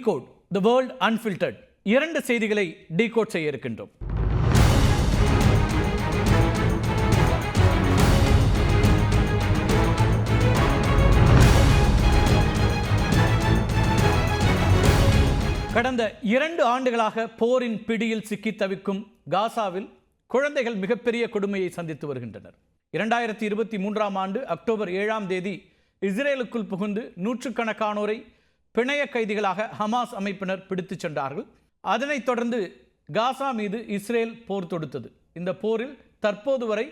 Decode the world unfiltered 2 செய்திகளை decode செய்ய இருக்கின்றோம். கடந்த 2 ஆண்டுகளாக போரின் பிடியில் சிக்கி தவிக்கும் காசாவில் குழந்தைகள் மிகப்பெரிய கொடுமையை சந்தித்து வருகின்றனர். 2023ஆம் ஆண்டு அக்டோபர் 7ஆம் தேதி இஸ்ரேலுக்குள் புகுந்து நூற்றுக்கணக்கானோரை பிணைய கைதிகளாக ஹமாஸ் அமைப்பினர் பிடித்துச் சென்றார்கள். அதனைத் தொடர்ந்து காசா மீது இஸ்ரேல் போர் தொடுத்தது. இந்த போரில் தற்போது வரை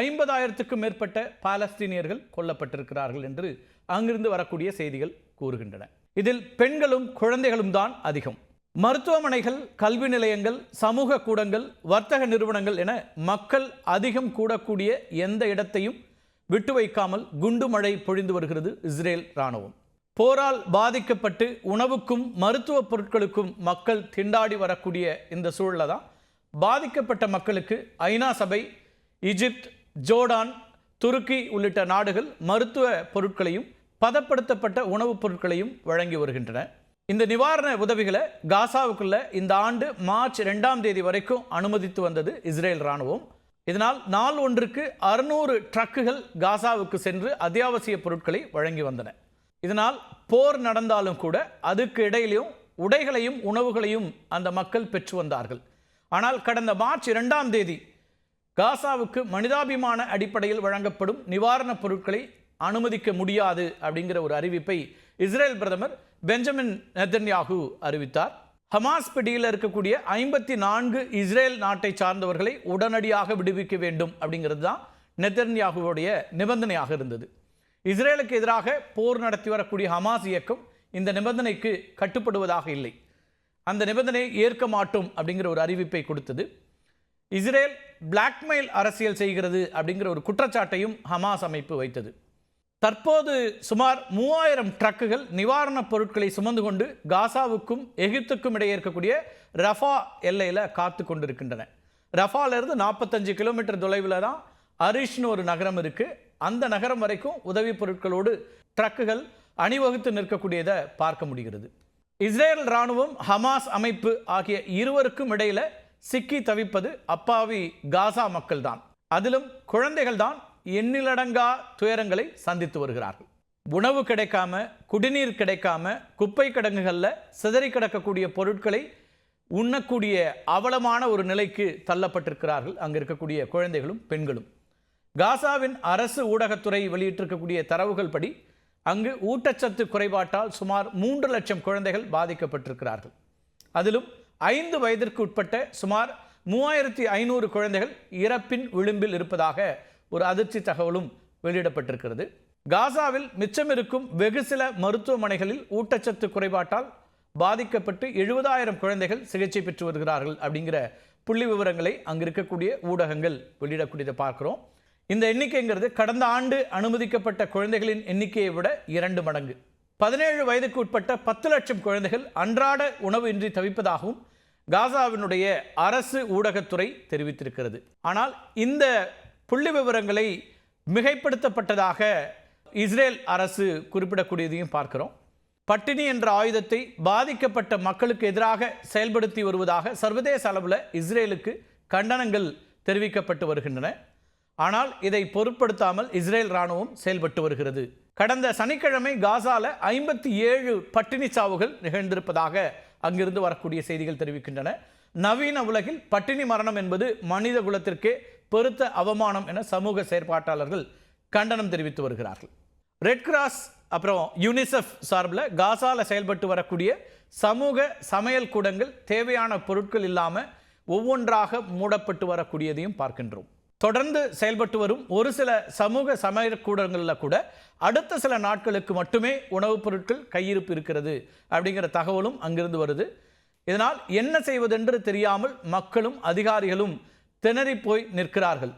50,000க்கும் மேற்பட்ட பாலஸ்தீனியர்கள் கொல்லப்பட்டிருக்கிறார்கள் என்று அங்கிருந்து வரக்கூடிய செய்திகள் கூறுகின்றன. இதில் பெண்களும் குழந்தைகளும் தான் அதிகம். மருத்துவமனைகள், கல்வி நிலையங்கள், சமூக கூடங்கள், வர்த்தக நிறுவனங்கள் என மக்கள் அதிகம் கூடக்கூடிய எந்த இடத்தையும் விட்டு வைக்காமல் குண்டு மழை பொழிந்து வருகிறது இஸ்ரேல் இராணுவம். போரால் பாதிக்கப்பட்டு உணவுக்கும் மருத்துவ பொருட்களுக்கும் மக்கள் திண்டாடி வரக்கூடிய இந்த சூழலில் தான் பாதிக்கப்பட்ட மக்களுக்கு ஐநா சபை, ஈஜிப்ட், ஜோர்டான், துருக்கி உள்ளிட்ட நாடுகள் மருத்துவ பொருட்களையும் பதப்படுத்தப்பட்ட உணவுப் பொருட்களையும் வழங்கி வருகின்றன. இந்த நிவாரண உதவிகளை காசாவுக்குள்ள இந்த ஆண்டு மார்ச் 2ஆம் தேதி வரைக்கும் அனுமதித்து வந்தது இஸ்ரேல் இராணுவம். இதனால் நாள் ஒன்றுக்கு 600 ட்ரக்குகள் காசாவுக்கு சென்று அத்தியாவசிய பொருட்களை வழங்கி வந்தன. இதனால் போர் நடந்தாலும் கூட அதுக்கு இடையிலும் உடைகளையும் உணவுகளையும் அந்த மக்கள் பெற்று வந்தார்கள். ஆனால் கடந்த மார்ச் 2ஆம் தேதி காசாவுக்கு மனிதாபிமான அடிப்படையில் வழங்கப்படும் நிவாரணப் பொருட்களை அனுமதிக்க முடியாது அப்படிங்கிற ஒரு அறிவிப்பை இஸ்ரேல் பிரதமர் பெஞ்சமின் நெதன்யாகு அறிவித்தார். ஹமாஸ் பிடியில் இருக்கக்கூடிய 54 இஸ்ரேல் நாட்டை சார்ந்தவர்களை உடனடியாக விடுவிக்க வேண்டும் அப்படிங்கிறது தான் நெதன்யாகுவுடைய நிபந்தனையாக இருந்தது. இஸ்ரேலுக்கு எதிராக போர் நடத்தி வரக்கூடிய ஹமாஸ் இயக்கம் இந்த நிபந்தனைக்கு கட்டுப்படுவதாக இல்லை. அந்த நிபந்தனையை ஏற்க மாட்டோம் அப்படிங்கிற ஒரு அறிவிப்பை கொடுத்தது. இஸ்ரேல் பிளாக்மெயில் அரசியல் செய்கிறது அப்படிங்கிற ஒரு குற்றச்சாட்டையும் ஹமாஸ் அமைப்பு வைத்தது. தற்போது சுமார் 3000 ட்ரக்குகள் நிவாரணப் பொருட்களை சுமந்து கொண்டு காசாவுக்கும் எகிப்துக்கும் இடையே இருக்கக்கூடிய ரஃபா எல்லையில் காத்து கொண்டிருக்கின்றன. ரஃபாலிருந்து 45 கிலோமீட்டர் தொலைவில் தான் அரிஷ்னு ஒரு நகரம் இருக்குது. அந்த நகரம் வரைக்கும் உதவி பொருட்களோடு ட்ரக்குகள் அணிவகுத்து நிற்கக்கூடியதை பார்க்க முடிகிறது. இஸ்ரேல் இராணுவம், ஹமாஸ் அமைப்பு ஆகிய இருவருக்கும் இடையில சிக்கி தவிப்பது அப்பாவி காசா மக்கள் தான். அதிலும் குழந்தைகள் தான் எண்ணிலடங்கா துயரங்களை சந்தித்து வருகிறார்கள். உணவு கிடைக்காம, குடிநீர் கிடைக்காம, குப்பை கிடங்குகளில் சிதறி கிடக்கக்கூடிய பொருட்களை உண்ணக்கூடிய அவலமான ஒரு நிலைக்கு தள்ளப்பட்டிருக்கிறார்கள் அங்கே இருக்கக்கூடிய குழந்தைகளும் பெண்களும். காசாவின் அரசு ஊடகத்துறை வெளியிட்டிருக்கக்கூடிய தரவுகள் படி அங்கு ஊட்டச்சத்து குறைபாட்டால் சுமார் 3 லட்சம் குழந்தைகள் பாதிக்கப்பட்டிருக்கிறார்கள். அதிலும் 5 வயதிற்கு உட்பட்ட சுமார் 3500 குழந்தைகள் இறப்பின் விளிம்பில் இருப்பதாக ஒரு அதிர்ச்சி தகவலும் வெளியிடப்பட்டிருக்கிறது. காசாவில் மிச்சமிருக்கும் வெகு சில மருத்துவமனைகளில் ஊட்டச்சத்து குறைபாட்டால் பாதிக்கப்பட்டு 70,000 குழந்தைகள் சிகிச்சை பெற்று வருகிறார்கள் அப்படிங்கிற புள்ளி விவரங்களை அங்கு இருக்கக்கூடிய ஊடகங்கள் வெளியிடக்கூடியதை பார்க்கிறோம். இந்த எண்ணிக்கைங்கிறது கடந்த ஆண்டு அனுமதிக்கப்பட்ட குழந்தைகளின் எண்ணிக்கையை விட 2 மடங்கு. 17 வயதுக்கு உட்பட்ட 10 லட்சம் குழந்தைகள் அன்றாட உணவு இன்றி தவிப்பதாகவும் காசாவினுடைய அரசு ஊடகத்துறை தெரிவித்திருக்கிறது. ஆனால் இந்த புள்ளி விவரங்களை மிகைப்படுத்தப்பட்டதாக இஸ்ரேல் அரசு குறிப்பிடக்கூடியதையும் பார்க்கிறோம். பட்டினி என்ற ஆயுதத்தை பாதிக்கப்பட்ட மக்களுக்கு எதிராக செயல்படுத்தி வருவதாக சர்வதேச அளவில் இஸ்ரேலுக்கு கண்டனங்கள் தெரிவிக்கப்பட்டு வருகின்றன. ஆனால் இதை பொருட்படுத்தாமல் இஸ்ரேல் இராணுவம் செயல்பட்டு வருகிறது. கடந்த சனிக்கிழமை காசால 57 பட்டினி சாவுகள் நிகழ்ந்திருப்பதாக அங்கிருந்து வரக்கூடிய செய்திகள் தெரிவிக்கின்றன. நவீன உலகில் பட்டினி மரணம் என்பது மனித குலத்திற்கே பெருத்த அவமானம் என சமூக செயற்பாட்டாளர்கள் கண்டனம் தெரிவித்து வருகிறார்கள். ரெட் கிராஸ் அப்புறம் யூனிசெஃப் சார்பில் காசால செயல்பட்டு வரக்கூடிய சமூக சமையல் கூடங்கள் தேவையான பொருட்கள் இல்லாமல் ஒவ்வொன்றாக மூடப்பட்டு வரக்கூடியதையும் பார்க்கின்றோம். தொடர்ந்து செயல்பட்டு வரும் ஒரு சில சமூக சமையல் கூடங்களில் கூட அடுத்த சில நாட்களுக்கு மட்டுமே உணவுப் பொருட்கள் கையிருப்பு இருக்கிறது அப்படிங்கிற தகவலும் அங்கிருந்து வருது. இதனால் என்ன செய்வதென்று தெரியாமல் மக்களும் அதிகாரிகளும் திணறி போய் நிற்கிறார்கள்.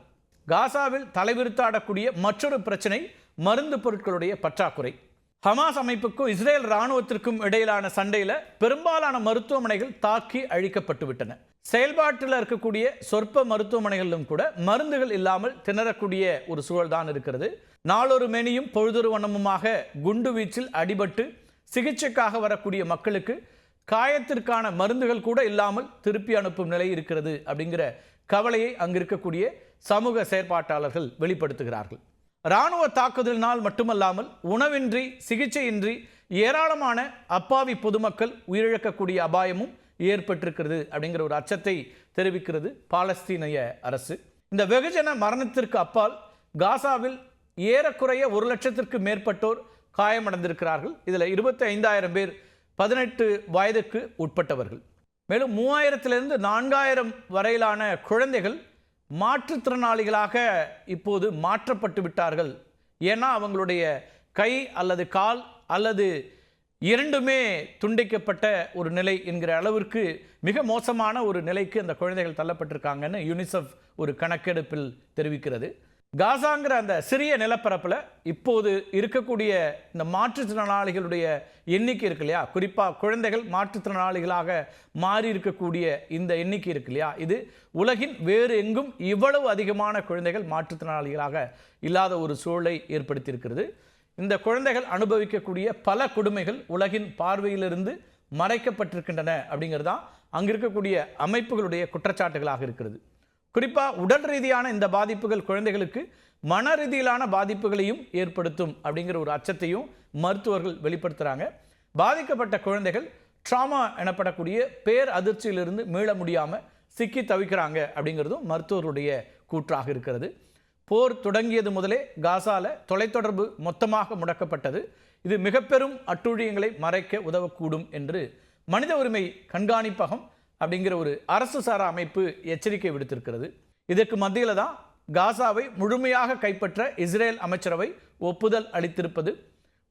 காசாவில் தலைவிரித்தாடக்கூடிய மற்றொரு பிரச்சனை மருந்து பொருட்களுடைய பற்றாக்குறை. ஹமாஸ் அமைப்புக்கும் இஸ்ரேல் இராணுவத்திற்கும் இடையிலான சண்டையில் பெரும்பாலான மருத்துவமனைகள் தாக்கி அழிக்கப்பட்டு விட்டன. செயல்பாட்டில் இருக்கக்கூடிய சொற்ப மருத்துவமனைகளிலும் கூட மருந்துகள் இல்லாமல் திணறக்கூடிய ஒரு சூழல் தான் இருக்கிறது. நாளொரு மேனியும் பொழுதொரு வண்ணமுமாக குண்டு வீச்சில் அடிபட்டு சிகிச்சைக்காக வரக்கூடிய மக்களுக்கு காயத்திற்கான மருந்துகள் கூட இல்லாமல் திருப்பி அனுப்பும் நிலை இருக்கிறது அப்படிங்கிற கவலையை அங்கு இருக்கக்கூடிய சமூக செயற்பாட்டாளர்கள் வெளிப்படுத்துகிறார்கள். இராணுவ தாக்குதலினால் மட்டுமல்லாமல் உணவின்றி சிகிச்சையின்றி ஏராளமான அப்பாவி பொதுமக்கள் உயிரிழக்கக்கூடிய அபாயமும் ஏற்பட்டிருக்கிறது அப்படிங்கிற ஒரு அச்சத்தை தெரிவிக்கிறது பாலஸ்தீனிய அரசு. இந்த வெகுஜன மரணத்திற்கு அப்பால் காசாவில் ஏறக்குறைய 1 லட்சத்திற்கு மேற்பட்டோர் காயமடைந்திருக்கிறார்கள். இதில் 25,000 பேர் 18 வயதுக்கு உட்பட்டவர்கள். மேலும் 3000 4000 வரையிலான குழந்தைகள் மாற்றுத்திறனாளிகளாக இப்போது மாற்றப்பட்டு விட்டார்கள். ஏன்னா அவங்களுடைய கை அல்லது கால் அல்லது இரண்டுமே துண்டிக்கப்பட்ட ஒரு நிலை என்கிற அளவிற்கு மிக மோசமான ஒரு நிலைக்கு அந்த குழந்தைகள் தள்ளப்பட்டிருக்காங்கன்னு யுனிசெஃப் ஒரு கணக்கெடுப்பில் தெரிவிக்கிறது. காசாங்கிற அந்த சிறிய நிலப்பரப்பில் இப்போது இருக்கக்கூடிய இந்த மாற்றுத்திறனாளிகளுடைய எண்ணிக்கை இருக்கு இல்லையா, குறிப்பாக குழந்தைகள் மாற்றுத்திறனாளிகளாக மாறி இருக்கக்கூடிய இந்த எண்ணிக்கை இருக்கு இல்லையா, இது உலகின் வேறு எங்கும் இவ்வளவு அதிகமான குழந்தைகள் மாற்றுத்திறனாளிகளாக இல்லாத ஒரு சூழலை ஏற்படுத்தியிருக்கிறது. இந்த குழந்தைகள் அனுபவிக்கக்கூடிய பல கொடுமைகள் உலகின் பார்வையிலிருந்து மறைக்கப்பட்டிருக்கின்றன அப்படிங்கிறது தான் அங்கே இருக்கக்கூடிய அமைப்புகளுடைய குற்றச்சாட்டுகளாக இருக்கிறது. குறிப்பாக உடல் ரீதியான இந்த பாதிப்புகள் குழந்தைகளுக்கு மன ரீதியிலான பாதிப்புகளையும் ஏற்படுத்தும் அப்படிங்கிற ஒரு அச்சத்தையும் மருத்துவர்கள் வெளிப்படுத்துகிறாங்க. பாதிக்கப்பட்ட குழந்தைகள் ட்ராமா எனப்படக்கூடிய பேர் அதிர்ச்சியிலிருந்து மீள முடியாமல் சிக்கி தவிக்கிறாங்க அப்படிங்கிறதும் மருத்துவர்களுடைய கூற்றாக இருக்கிறது. போர் தொடங்கியது முதலே காசால தொலைத்தொடர்பு மொத்தமாக முடக்கப்பட்டது. இது மிக பெரும் அட்டூழியங்களை மறைக்க உதவக்கூடும் என்று மனித உரிமை கண்காணிப்பகம் அப்படிங்கிற ஒரு அரசு சாரா அமைப்பு எச்சரிக்கை விடுத்திருக்கிறது. இதற்கு மத்தியில் தான் காசாவை முழுமையாக கைப்பற்ற இஸ்ரேல் அமைச்சரவை ஒப்புதல் அளித்திருப்பது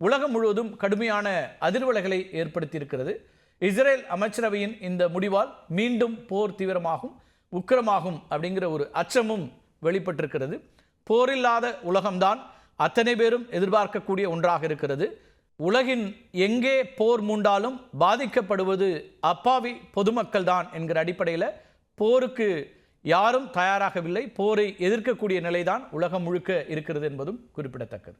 உலகம் முழுவதும் கடுமையான அதிர்வலைகளை ஏற்படுத்தியிருக்கிறது. இஸ்ரேல் அமைச்சரவையின் இந்த முடிவால் மீண்டும் போர் தீவிரமாகும், உக்கிரமாகும் அப்படிங்கிற ஒரு அச்சமும் வெளிப்பட்டிருக்கிறது. போரில்லாத உலகம்தான் அத்தனை பேரும் எதிர்பார்க்கக்கூடிய ஒன்றாக இருக்கிறது. உலகின் எங்கே போர் மூண்டாலும் பாதிக்கப்படுவது அப்பாவி பொதுமக்கள் தான் என்கிற அடிப்படையில் போருக்கு யாரும் தயாராகவில்லை. போரை எதிர்க்கக்கூடிய நிலைதான் உலகம் முழுக்க இருக்கிறது என்பதும் குறிப்பிடத்தக்கது.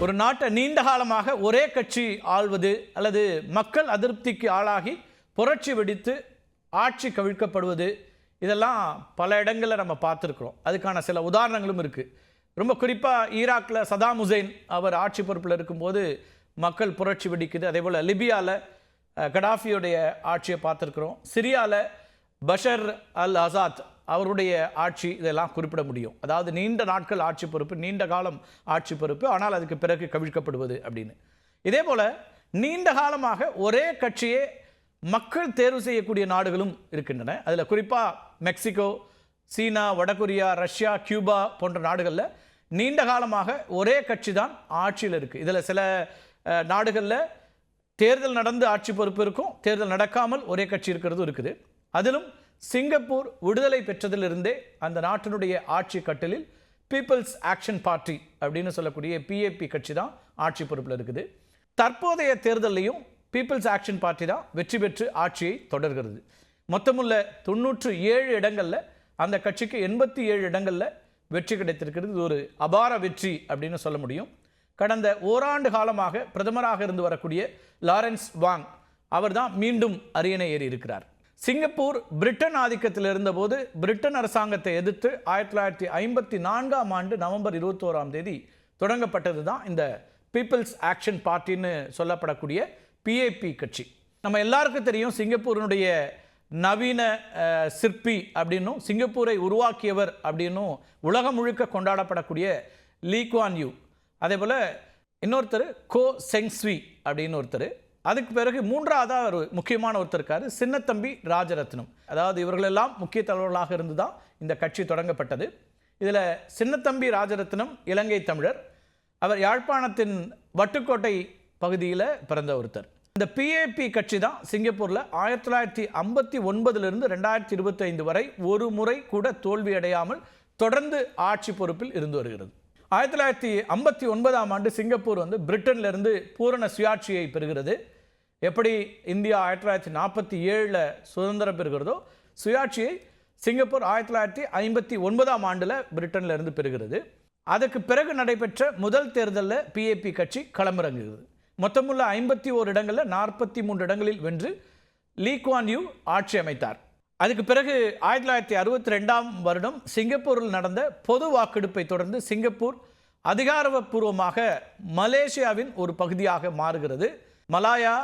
ஒரு நாட்டை நீண்ட காலமாக ஒரே கட்சி ஆள்வது அல்லது மக்கள் அதிருப்திக்கு ஆளாகி புரட்சி வெடித்து ஆட்சி கவிழ்க்கப்படுவது இதெல்லாம் பல இடங்களில் நம்ம பார்த்துருக்குறோம். அதுக்கான சில உதாரணங்களும் இருக்குது. ரொம்ப குறிப்பாக ஈராக்கில் சதாம் ஹுசைன் அவர் ஆட்சி பொறுப்பில் இருக்கும்போது மக்கள் புரட்சி வெடிக்குது. அதே போல் லிபியாவில் கடாஃபியோடைய ஆட்சியை பார்த்துருக்குறோம். சிரியாவில் பஷர் அல் அசாத் அவருடைய ஆட்சி இதெல்லாம் குறிப்பிட முடியும். அதாவது நீண்ட நாட்கள் ஆட்சி பொறுப்பு, நீண்ட காலம் ஆட்சி பொறுப்பு, ஆனால் அதுக்கு பிறகு கவிழ்க்கப்படுவது அப்படின்னு. இதே போல் நீண்ட காலமாக ஒரே கட்சியே மக்கள் தேர்வு செய்யக்கூடிய நாடுகளும் இருக்கின்றன. அதில் குறிப்பாக மெக்சிகோ, சீனா, வடகொரியா, ரஷ்யா, கியூபா போன்ற நாடுகளில் நீண்ட காலமாக ஒரே கட்சி தான் ஆட்சியில் இருக்குது. இதில் சில நாடுகளில் தேர்தல் நடந்து ஆட்சி பொறுப்பு இருக்கும், தேர்தல் நடக்காமல் ஒரே கட்சி இருக்கிறதும் இருக்குது. அதிலும் சிங்கப்பூர் விடுதலை பெற்றதிலிருந்தே அந்த நாட்டினுடைய ஆட்சி கட்டலில் பீப்புள்ஸ் ஆக்ஷன் பார்ட்டி அப்படின்னு சொல்லக்கூடிய PAP கட்சி தான் ஆட்சி பொறுப்பில் இருக்குது. தற்போதைய தேர்தலையும் பீப்புள்ஸ் ஆக்ஷன் பார்ட்டி தான் வெற்றி பெற்று ஆட்சியை தொடர்கிறது. மொத்தமுள்ள 97 இடங்களில் அந்த கட்சிக்கு 87 இடங்களில் வெற்றி கிடைத்திருக்கிறது. இது ஒரு அபார வெற்றி அப்படின்னு சொல்ல முடியும். கடந்த ஓராண்டு காலமாக பிரதமராக இருந்து வரக்கூடிய லாரன்ஸ் வாங் அவர் தான் மீண்டும் அரியணை ஏறி இருக்கிறார். சிங்கப்பூர் பிரிட்டன் ஆதிக்கத்தில் இருந்தபோது பிரிட்டன் அரசாங்கத்தை எதிர்த்து 1954ஆம் ஆண்டு நவம்பர் 21ஆம் தேதி தொடங்கப்பட்டது தான் இந்த பீப்புள்ஸ் ஆக்ஷன் பார்ட்டின்னு சொல்லப்படக்கூடிய PAP கட்சி. நம்ம எல்லாருக்கும் தெரியும் சிங்கப்பூரினுடைய நவீன சிற்பி அப்படின்னும் சிங்கப்பூரை உருவாக்கியவர் அப்படின்னும் உலகம் முழுக்க கொண்டாடப்படக்கூடிய லீ குவான் யூ. அதே போல் இன்னொருத்தர் கோ செங் ஸ்வி அப்படின்னு ஒருத்தர். அதுக்கு பிறகு மூன்றாவதாக ஒரு முக்கியமான ஒருத்தர் இருக்கார், சின்னத்தம்பி ராஜரத்னம். அதாவது இவர்களெல்லாம் முக்கிய தலைவர்களாக இருந்து தான் இந்த கட்சி தொடங்கப்பட்டது. இதில் சின்னத்தம்பி ராஜரத்னம் இலங்கை தமிழர். அவர் யாழ்ப்பாணத்தின் வட்டுக்கோட்டை பகுதியில் பிறந்த ஒருத்தர். இந்த PAP கட்சி தான் சிங்கப்பூரில் 1959 2025 வரை ஒரு முறை கூட தோல்வி அடையாமல் தொடர்ந்து ஆட்சி பொறுப்பில் இருந்து வருகிறது. 1959ஆம் ஆண்டு சிங்கப்பூர் பிரிட்டன்ல இருந்து பூரண சுயாட்சியை பெறுகிறது. எப்படி இந்தியா 1947 சுதந்திரம் பெறுகிறதோ சுயாட்சியை சிங்கப்பூர் 1959ஆம் ஆண்டில் பிரிட்டன்ல இருந்து பெறுகிறது. அதுக்கு பிறகு நடைபெற்ற முதல் தேர்தலில் PAP கட்சி களமிறங்குகிறது. மொத்தமுள்ள 51 இடங்களில் 43 இடங்களில் வென்று லீ குவான் யூ ஆட்சி அமைத்தார். அதுக்கு பிறகு 1962ஆம் வருடம் சிங்கப்பூரில் நடந்த பொது வாக்கெடுப்பை தொடர்ந்து சிங்கப்பூர் அதிகாரப்பூர்வமாக மலேசியாவின் ஒரு பகுதியாக மாறுகிறது. மலாயா,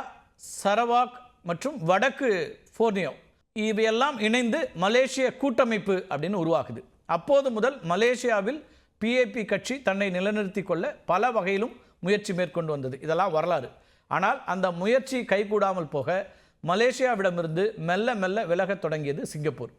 சரவாக் மற்றும் வடக்கு போர்னியோ இவையெல்லாம் இணைந்து மலேசிய கூட்டமைப்பு அப்படின்னு உருவாக்குது. அப்போது முதல் மலேசியாவில் PAP கட்சி தன்னை நிலைநிறுத்திக் கொள்ள பல வகையிலும் முயற்சி மேற்கொண்டு வந்தது. இதெல்லாம் வரலாறு. ஆனால் அந்த முயற்சி கைகூடாமல் போக மலேசியாவிடமிருந்து மெல்ல மெல்ல விலகத் தொடங்கியது சிங்கப்பூர்.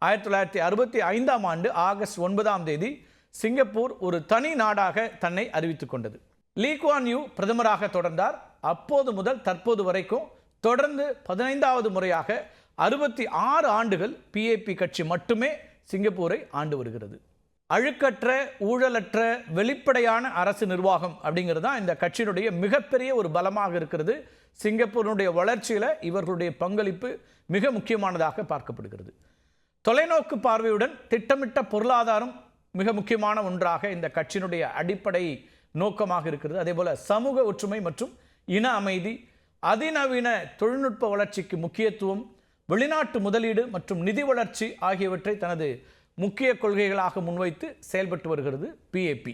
1965ஆம் ஆண்டு ஆகஸ்ட் 9ஆம் தேதி சிங்கப்பூர் ஒரு தனி நாடாக தன்னை அறிவித்துக் கொண்டது. லீ குவான் யூ பிரதமராக தொடர்ந்தார். அப்போது முதல் தற்போது வரைக்கும் தொடர்ந்து 15வது முறையாக 66 ஆண்டுகள் PAP கட்சி மட்டுமே சிங்கப்பூரை ஆண்டு வருகிறது. அழுக்கற்ற, ஊழலற்ற, வெளிப்படையான அரசு நிர்வாகம் அப்படிங்கிறது தான் இந்த கட்சியினுடைய மிகப்பெரிய ஒரு பலமாக இருக்கிறது. சிங்கப்பூரினுடைய வளர்ச்சியில் இவர்களுடைய பங்களிப்பு மிக முக்கியமானதாக பார்க்கப்படுகிறது. தொலைநோக்கு பார்வையுடன் திட்டமிட்ட பொருளாதாரம் மிக முக்கியமான ஒன்றாக இந்த கட்சியினுடைய அடிப்படை நோக்கமாக இருக்கிறது. அதேபோல சமூக ஒற்றுமை மற்றும் இன அமைதி, அதிநவீன தொழில்நுட்ப வளர்ச்சிக்கு முக்கியத்துவம், வெளிநாட்டு முதலீடு மற்றும் நிதி வளர்ச்சி ஆகியவற்றை தனது முக்கிய கொள்கைகளாக முன்வைத்து செயல்பட்டு வருகிறது PAP.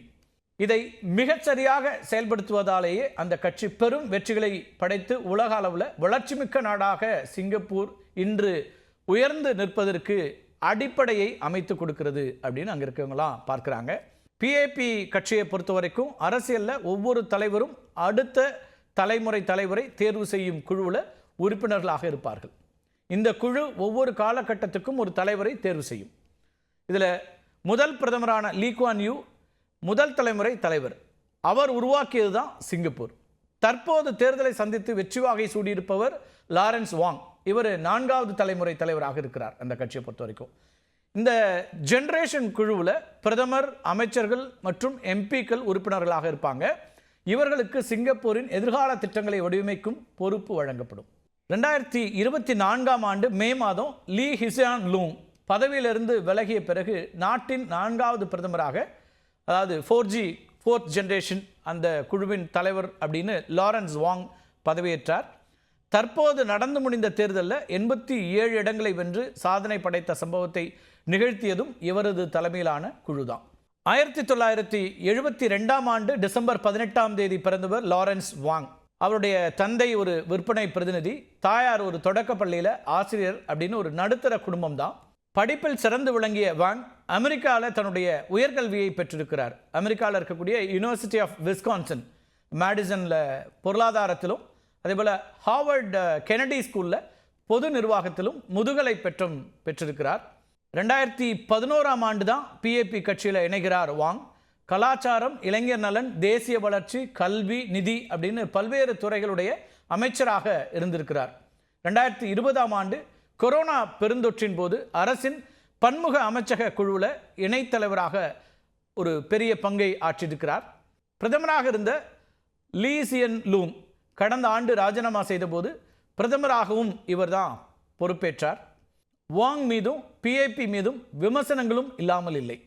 இதை மிகச்சரியாக செயல்படுத்துவதாலேயே அந்த கட்சி பெரும் வெற்றிகளை படைத்து உலக அளவில் வளர்ச்சிமிக்க நாடாக சிங்கப்பூர் இன்று உயர்ந்து நிற்பதற்கு அடிப்படையை அமைத்து கொடுக்கிறது அப்படின்னு அங்கே இருக்கவங்களாம் பார்க்குறாங்க. PAP கட்சியை பொறுத்த வரைக்கும் அரசியலில் ஒவ்வொரு தலைவரும் அடுத்த தலைமுறை தேர்வு செய்யும் குழுவில் உறுப்பினர்களாக இருப்பார்கள். இந்த குழு ஒவ்வொரு காலகட்டத்துக்கும் ஒரு தலைவரை தேர்வு செய்யும். இதில் முதல் பிரதமரான லீ குவான் யூ முதல் தலைமுறை தலைவர். அவர் உருவாக்கியது தான் சிங்கப்பூர். தற்போது தேர்தலை சந்தித்து வெற்றி வாகை சூடியிருப்பவர் லாரன்ஸ் வாங். இவர் 4வது தலைமுறை தலைவராக இருக்கிறார் அந்த கட்சியை பொறுத்த வரைக்கும். இந்த ஜெனரேஷன் குழுவில் பிரதமர், அமைச்சர்கள் மற்றும் MPக்கள் உறுப்பினர்களாக இருப்பாங்க. இவர்களுக்கு சிங்கப்பூரின் எதிர்கால திட்டங்களை வடிவமைக்கும் பொறுப்பு வழங்கப்படும். 2024ஆம் ஆண்டு மே மாதம் லீ ஹிசியான் லூங் பதவியிலிருந்து விலகிய பிறகு நாட்டின் 4வது பிரதமராக, அதாவது 4th ஜெனரேஷன் அந்த குழுவின் தலைவர் அப்படின்னு லாரன்ஸ் வாங் பதவியேற்றார். தற்போது நடந்து முடிந்த தேர்தலில் 87 இடங்களை வென்று சாதனை படைத்த சம்பவத்தை நிகழ்த்தியதும் இவரது தலைமையிலான குழுதான். 1972ஆம் ஆண்டு டிசம்பர் 18ஆம் தேதி பிறந்தவர் லாரன்ஸ் வாங். அவருடைய தந்தை ஒரு விற்பனை பிரதிநிதி, தாயார் ஒரு தொடக்க பள்ளியில் ஆசிரியர் அப்படின்னு ஒரு நடுத்தர குடும்பம் தான். படிப்பில் சிறந்து விளங்கிய வாங் அமெரிக்காவில் தன்னுடைய உயர்கல்வியை பெற்றிருக்கிறார். அமெரிக்காவில் இருக்கக்கூடிய யூனிவர்சிட்டி ஆஃப் விஸ்கான்சன் மேடிசனில் பொருளாதாரத்திலும், அதேபோல் ஹார்வர்ட் கெனடி ஸ்கூலில் பொது நிர்வாகத்திலும் முதுகலை பெற்றிருக்கிறார். 2011ஆம் ஆண்டு தான் PAP கட்சியில் இணைகிறார் வாங். கலாச்சாரம், இளைஞர் நலன், தேசிய வளர்ச்சி, கல்வி, நிதி அப்படின்னு பல்வேறு துறைகளுடைய அமைச்சராக இருந்திருக்கிறார். 2020ஆம் ஆண்டு கொரோனா பெருந்தொற்றின் போது அரசின் பன்முக அமைச்சக குழுவில் இணைத்தலைவராக ஒரு பெரிய பங்கை ஆற்றியிருக்கிறார். பிரதமராக இருந்த லீ சியன் லூங் கடந்த ஆண்டு ராஜினாமா செய்தபோது பிரதமராகவும் இவர்தான் பொறுப்பேற்றார். வாங் மீதும் PAP மீதும் விமர்சனங்களும் இல்லாமல் இல்லை.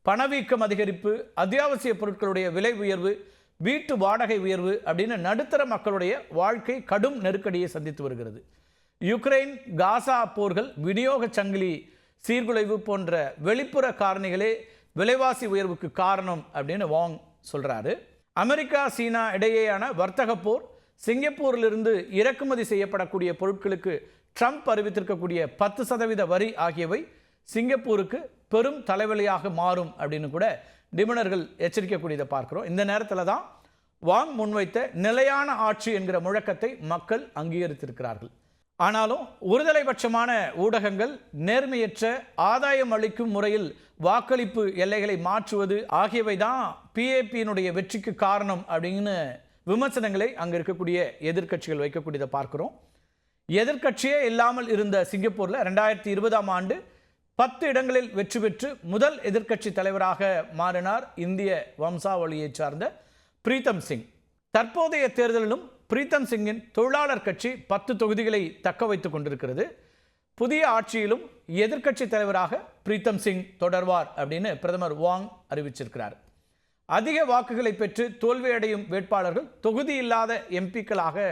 பணவீக்கம் அதிகரிப்பு, அத்தியாவசிய பொருட்களுடைய விலை உயர்வு, வீட்டு வாடகை உயர்வு அப்படின்னு நடுத்தர மக்களுடைய வாழ்க்கை கடும் நெருக்கடியை சந்தித்து வருகிறது. யுக்ரைன், காசா போர்கள், விநியோக சங்கிலி சீர்குலைவு போன்ற வெளிப்புற காரணிகளே விலைவாசி உயர்வுக்கு காரணம் அப்படின்னு வாங் சொல்றாரு. அமெரிக்கா, சீனா இடையேயான வர்த்தக போர், சிங்கப்பூரிலிருந்து இறக்குமதி செய்யப்படக்கூடிய பொருட்களுக்கு ட்ரம்ப் அறிவித்திருக்கக்கூடிய 10% வரி ஆகியவை சிங்கப்பூருக்கு பெரும் தலைவலியாக மாறும் அப்படின்னு கூட நிபுணர்கள் எச்சரிக்கக்கூடியதை பார்க்கிறோம். இந்த நேரத்தில் தான் வாங் முன்வைத்த நிலையான ஆட்சி என்கிற முழக்கத்தை மக்கள் அங்கீகரித்திருக்கிறார்கள். ஆனாலும் ஒருதலைபட்சமான ஊடகங்கள், நேர்மையற்ற ஆதாயம் அளிக்கும் முறையில் வாக்களிப்பு எல்லைகளை மாற்றுவது ஆகியவை தான் PAP-னுடைய வெற்றிக்கு காரணம் அப்படின்னு விமர்சனங்களை அங்கே இருக்கக்கூடிய எதிர்க்கட்சிகள் வைக்கக்கூடியதை பார்க்கிறோம். எதிர்க்கட்சியே இல்லாமல் இருந்த சிங்கப்பூரில் 2020ஆம் ஆண்டு 10 இடங்களில் வெற்றி பெற்று முதல் எதிர்க்கட்சி தலைவராக மாறினார் இந்திய வம்சாவளியைச் சார்ந்த பிரீத்தம் சிங். தற்போதைய தேர்தலிலும் பிரீத்தம் சிங்கின் தொழிலாளர் கட்சி 10 தொகுதிகளை தக்க வைத்துக் கொண்டிருக்கிறது. புதிய ஆட்சியிலும் எதிர்க்கட்சி தலைவராக பிரீத்தம் சிங் தொடர்வார் அப்படின்னு பிரதமர் வாங் அறிவிச்சிருக்கிறார். அதிக வாக்குகளை பெற்று தோல்வியடையும் வேட்பாளர்கள் தொகுதி இல்லாத எம்பிக்களாக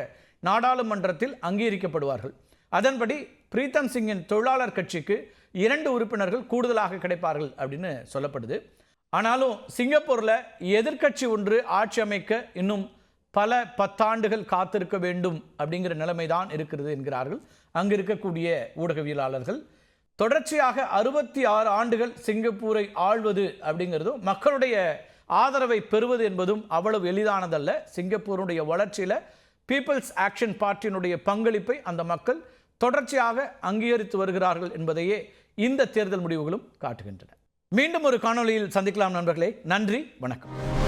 நாடாளுமன்றத்தில் அங்கீகரிக்கப்படுவார்கள். அதன்படி பிரீத்தம் சிங்கின் தொழிலாளர் கட்சிக்கு 2 உறுப்பினர்கள் கூடுதலாக கிடைப்பார்கள் அப்படின்னு சொல்லப்படுது. ஆனாலும் சிங்கப்பூரில் எதிர்க்கட்சி ஒன்று ஆட்சி அமைக்க இன்னும் பல 10 ஆண்டுகள் காத்திருக்க வேண்டும் அப்படிங்கிற நிலைமை தான் இருக்கிறது என்கிறார்கள் அங்கு இருக்கக்கூடிய ஊடகவியலாளர்கள். தொடர்ச்சியாக 66 ஆண்டுகள் சிங்கப்பூரை ஆள்வது அப்படிங்கிறதும் மக்களுடைய ஆதரவை பெறுவது என்பதும் அவ்வளவு எளிதானதல்ல. சிங்கப்பூருடைய வளர்ச்சியில் பீப்புள்ஸ் ஆக்ஷன் பார்ட்டியினுடைய பங்களிப்பை அந்த மக்கள் தொடர்ச்சியாக அங்கீகரித்து வருகிறார்கள் என்பதையே இந்த தேர்தல் முடிவுகளும் காட்டுகின்றன. மீண்டும் ஒரு காணொளியில் சந்திக்கலாம் நண்பர்களே. நன்றி, வணக்கம்.